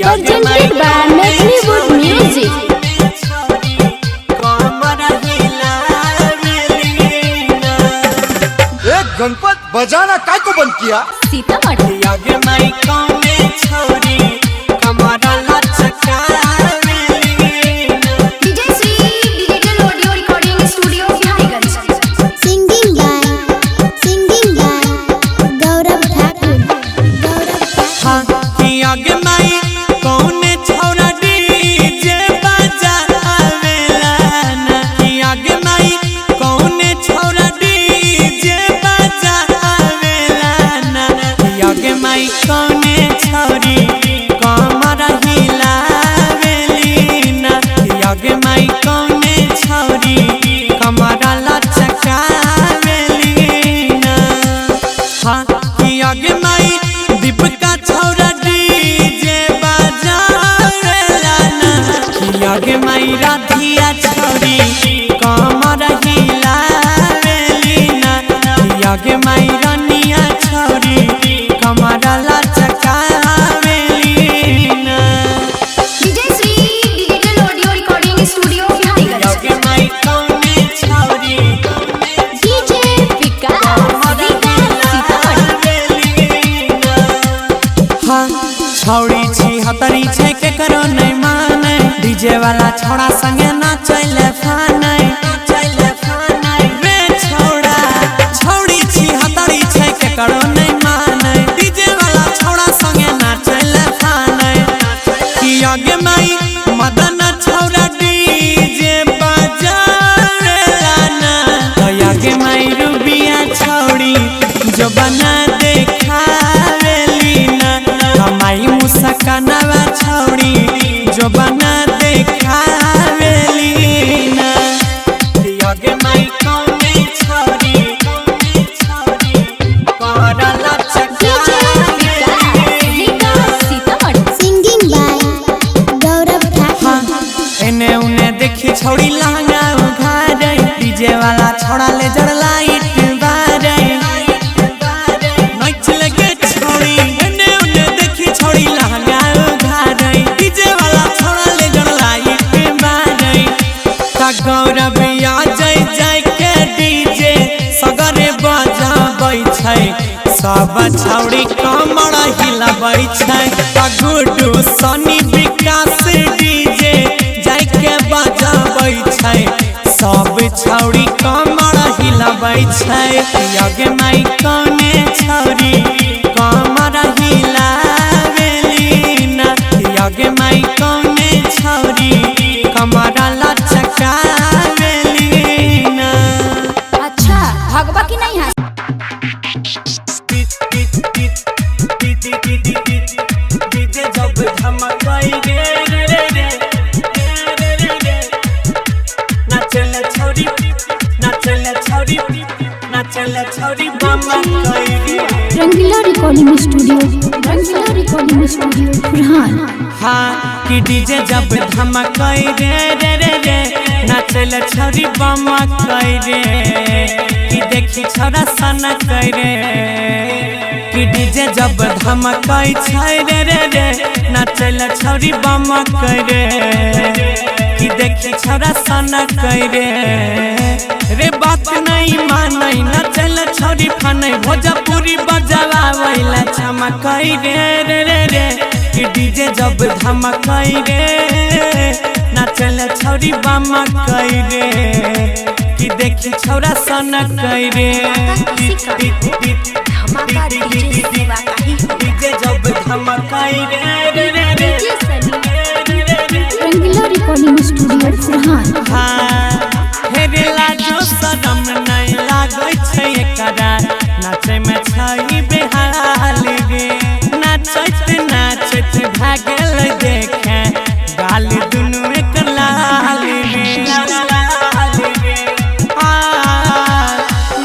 presented by Meghniwood Music. Ganpat बजाना काय को बंद किया? सीतामढ़ी आगे माई कौने छोरी कमरा DJ Shri digital audio recording studio Bihariganj. Singing by Gaurav Thakur. हाँ कि आगे माई कौने छोरा डीजे बजा आवेला ना कि आगे माई कौने छोरा डीजे बजा आवेला ना कि आगे माई कौने छोरी कमरा हिलावेली ना कि आगे माई कौने छोरी कमरा लचकावेली ना हाँ कि आगे माई दीपिका छौरा डीजे बजावेला ना कि आगे माई राधिया छौरी कमर हिलावेली ना कि आगे माई रानिया छौरी कमर लचकावेली ना DJ Shri digital audio recording studio Bihariganj. आगे माई कौने छौरी डीजे विकास छौड़ी छी हतरी छै के करो नहीं माने डीजे वाला छौड़ा संगे ना चले फाने रे छौड़ा छौड़ी छी हतरी छै के करो नहीं माने डीजे वाला छौड़ा संगे ना चले फाने कि आगे माई मदन छौड़ा डीजे बजावेला ना आगे माई रूबिया छौड़ी जो बना देखावेली ना माई मुस्कानवा छौड़ी जो बना देखावेली ना आगे माई कौने छौड़ी करला Singing by गौरव ठाकुर। एने उने देखी छौड़ी लहंगा उघारे डीजे वाला छौड़ा ले जड़ लाइट बारे नाच लगे छौड़ी एने उने देखी छौड़ी लहंगा उघारे डीजे वाला छौड़ा ले जड़ लाइट बारे ता गौरव आ जाय के डीजे सगरे बजाबै छै सब छौड़ी कमर हिलाबै छै ता गुड्डू सनी विकास डीजे जाय के बजाबै छै सब छौड़ी कमर हिलाबै छै आगे माई कौने छौड़ी कमर हिलावेली ना आगे माई कौने छौड़ी कमर लचकावेली ना अच्छा भगवा की नहीं है। डीजे जब धमकाई रे नाचले छौरी मामा कई रे रंगीला रिकॉर्डिंग स्टूडियो फरहान। हाँ कि डीजे जब धमकाई रे नाचले छौरी मामा कई रे कि देखी छौरा सना कई रे कि डीजे जब धमकाई छै रे नाचले छौरी मामा कई रे कि देखी छौरा सना कई रे बात नहीं मानै नचल छौरी फनै भोजपुरी बजावेला चमकई रे कि डीजे जब धमकई रे नचल छौरी बमकई रे कि देखी छौरा सनकई रे डीजे जब धमकई रे रंगीला रिकॉर्डिंग स्टूडियो फरहान। हाँ हेरे लाजो शरम नहीं लागै छै एकरा नाचे में छै बेहाल रे नाचत भागल देखे गाल दुनू एक लाल रे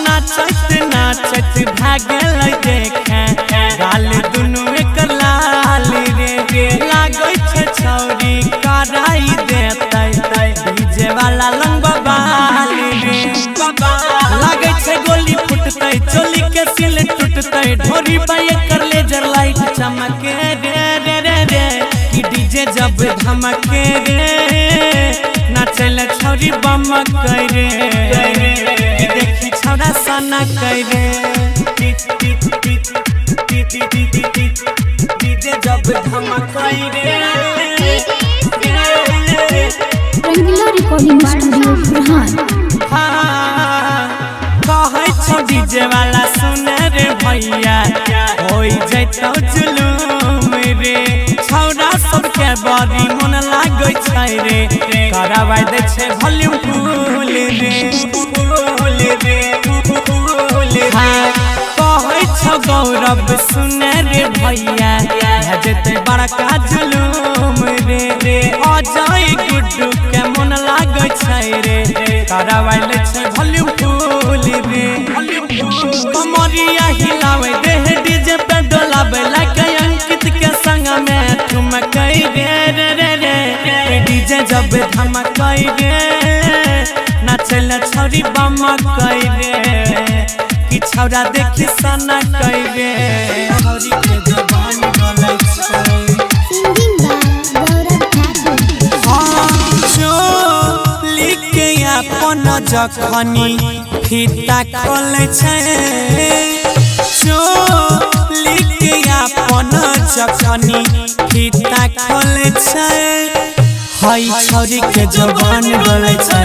नाचत भागल देखे गाल दुनू एक लाल रे लागै छै छौरी कराई देतै डीजे वाला लंबा बाल रे लागै छै गोली फुटतै चोली के सिल टूटतै ढोरी पे कर लेजर लाइट चमके रे कि डीजे जब धमके रे नाचल छौरी बमक रे देखी छौरा सना करे डीजे जब धमके रे रंगीला रिकॉर्डिंग स्टूडियो बिहार। कहै छौ डीजे वाला सुन रे भैया होई जैतौ जुलूम रे छौरा सबके बड़ी मन लागै छै रे कराबै दै छै वॉल्यूम फुल रे कहै छौ गौरव सुन रे भैया जेतै बड़का जुलूम रे अजय गुड्डू के मन लागै छै रे कराबै दै छै वॉल्यूम फुल रे कमरिया हिलावे देह डीजे पे डोलावे लागे अंकित के संग में ठुमकै रे रे डीजे जब धमकै रे नाचल छौरी बमकै रे कि छौरा देखी सना कै रे छौरी के जवान डोलै छै अपन जखनी फीता खोले छै लिखे अपन जखनी फीता खोले छै हई छौरी के जवान डोलै छै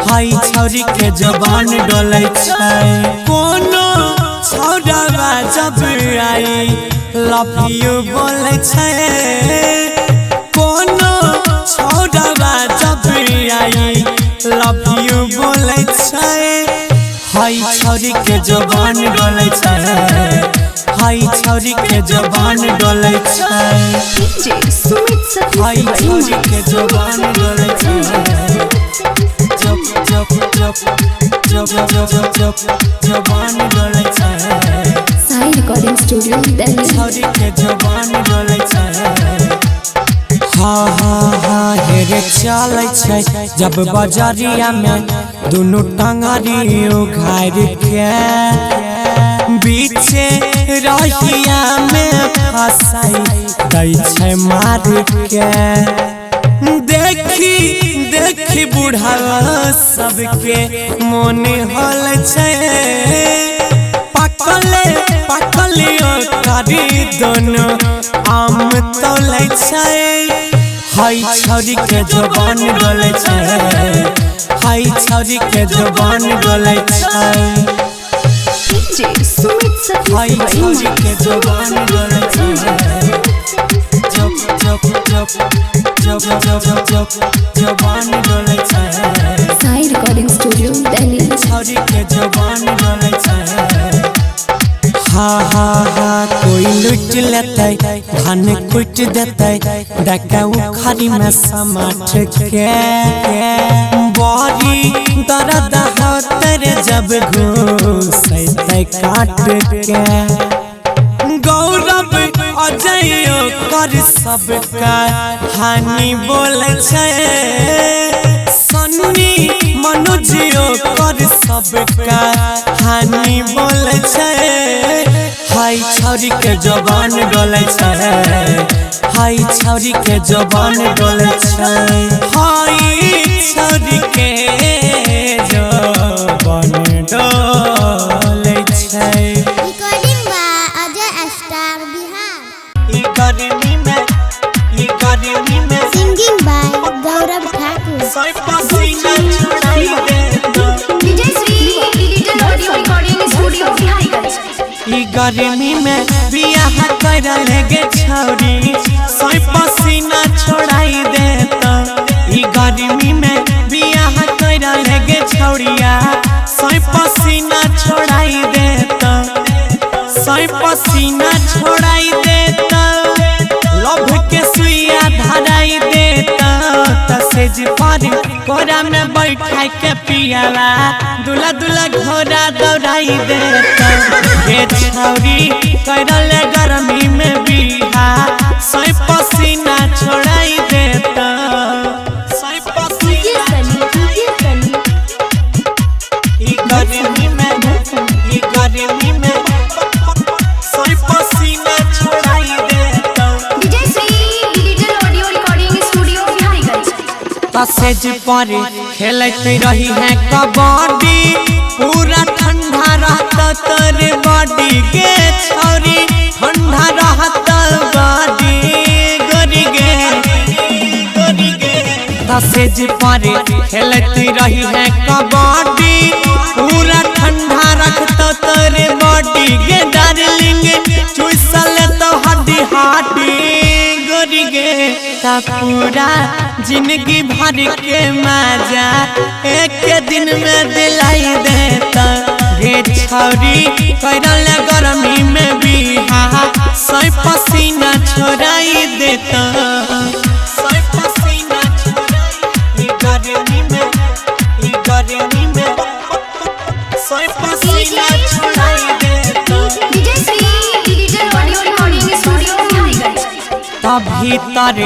हई छौरी के जवान डोलै छै कोनो छौरा जब आई लव यू बोलै छै कोनो छौरा जब आई लव यू बोलै छै हई छौरी के जवान डोलै छै हई छौरी के जवान डोलै छै हई छौरी के जवान डोलै छै जब जब जब जब जब जब जवान डोलै छै साई रिकॉर्डिंग स्टूडियो दिल्ली। छौरी के जवान डोलै छै हाँ हेरे चलै छै जब बजरिया में दुनू टंगरी उघार के बीचे रहिया में फसाई दै छै मार के देखी देखी बूढ़ा सबके मोन होल छै पकलियो करी दोनों आम तोलै छै हई छौरी के जवान डोलै छै हई छौरी के जवान डोलै छै हई छौरी के जवान डोलै छै जब जब जब जब जब जब जवान डोलै छै साई रिकॉर्डिंग स्टूडियो दिल्ली। छौरी के जवान डोलै छै हाँ कोई लुट लेतै धन कुट देतै डका उखाड़ी में समाट के बड़ी दर्द होतै रे जब घुसैतै काट के गौरव अजय कर सबका हानि बोलै छै सन्नी मनोजियो कर सबका हानि बोलै छै हई छौरी के जवान डोलै छै हई छौरी के जवान डोलै छै हई छौरी के जवान डोलै छै recording by Ajay star Bihar. ई गर्मी में सिंगिंग बाय गौरव ठाकुर। पसीना छुड़ाई दे DJ Shri digital audio recording studio Bihariganj. ई गर्मी में बियाह कर लेगे छौरी सोई पसीना छोड़ाई देता ई गर्मी में बियाह कर लेगे छौरिया सोई पसीना छोड़ाई देता सोई पसीना छोड़ाई देता लभ के सुइया धराई देता तसेज पर कोरा में बैठाई के पियाला दूल्हा दूल्हा घोड़ा दौड़ाई देता ये छौरी करल गर्मी में बिहा सोई पसीना छोड़ाई देता सोई पसीना ई गर्मी में सोई पसीना छोड़ाई देता डीजे श्री डिजिटल तसेज पर खेलते रही है कबड्डी पूरा ठंडा रहता तोरे बॉडी के छौरी ठंडा रहता बॉडी गोरी गे तसेज पर खेलते रही है कबड्डी पूरा ठंडा रखता तोरे बॉडी गे डार्लिंग चुसल तो हड्डी गोरी गे ता पूरा जिंदगी भर के मजा एक दिन में दिलाई देता गे छौरी करल गर्मी में बिहा सै पसीना छोड़ाई देता सै पसीना छोड़ाई गर्मी में सै पसीना छोड़ाई देता DJ Sri Digital Audio Recording Studio Bihar. भीतर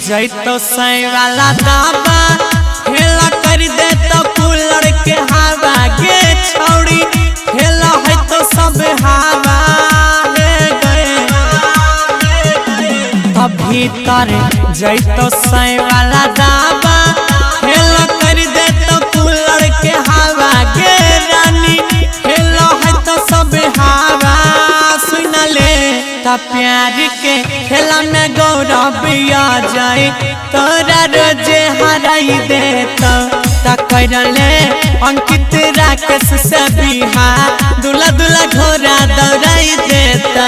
जैतो सै वाला दाबा हेला कर दे तो कूलर के हवा गे छौड़ी हेला है तो सब हवा भीतर जैतो सै वाला दाबा हेला कर दे तो कूलर के हवा गे रानी हेला है तो सब हवा सुन ले ता प्यार के खेला में गौरव आ जाए तोरा रोजे हराई देता ता करले अंकित राकेश से बिहा दूल्हा घोड़ा दौड़ाई देता।